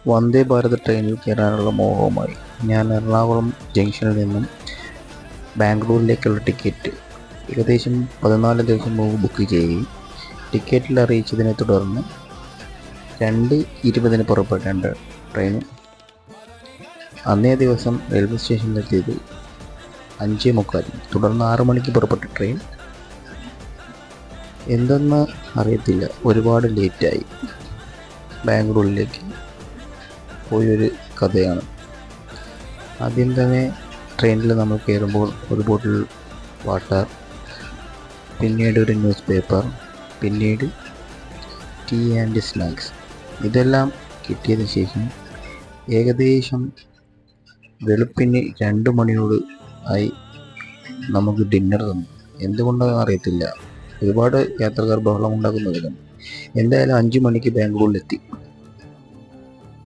വന്ദേ ഭാരത് ട്രെയിനിൽ കയറാനുള്ള മോഹവുമായി ഞാൻ എറണാകുളം ജംഗ്ഷനിൽ നിന്നും ബാംഗ്ലൂരിലേക്കുള്ള ടിക്കറ്റ് ഏകദേശം 14 ദിവസം മുമ്പ് ബുക്ക് ചെയ്യുകയും ടിക്കറ്റിൽ അറിയിച്ചതിനെ തുടർന്ന് 2:20 പുറപ്പെടേണ്ട ട്രെയിൻ അന്നേ ദിവസം റെയിൽവേ സ്റ്റേഷനിലെത്തിയത് 5:45. തുടർന്ന് 6 മണിക്ക് പുറപ്പെട്ട ട്രെയിൻ എന്തെന്ന് അറിയത്തില്ല, ഒരുപാട് ലേറ്റായി ബാംഗ്ലൂരിലേക്ക് പോയൊരു കഥയാണ്. ആദ്യം തന്നെ ട്രെയിനിൽ നമ്മൾ കയറുമ്പോൾ ഒരു ബോട്ടിൽ വാട്ടർ, പിന്നീട് ഒരു ന്യൂസ് പേപ്പർ, പിന്നീട് ടീ ആൻഡ് സ്നാക്സ് ഇതെല്ലാം കിട്ടിയതിന് ശേഷം ഏകദേശം വെളുപ്പിന് 2 മണിയോട് ആയി നമുക്ക് ഡിന്നർ തന്നു. എന്തുകൊണ്ടാണെന്ന് അറിയത്തില്ല, ഒരുപാട് യാത്രക്കാർ ബഹളം ഉണ്ടാക്കുന്നതിലും എന്തായാലും 5 മണിക്ക് ബാംഗ്ലൂരിലെത്തി.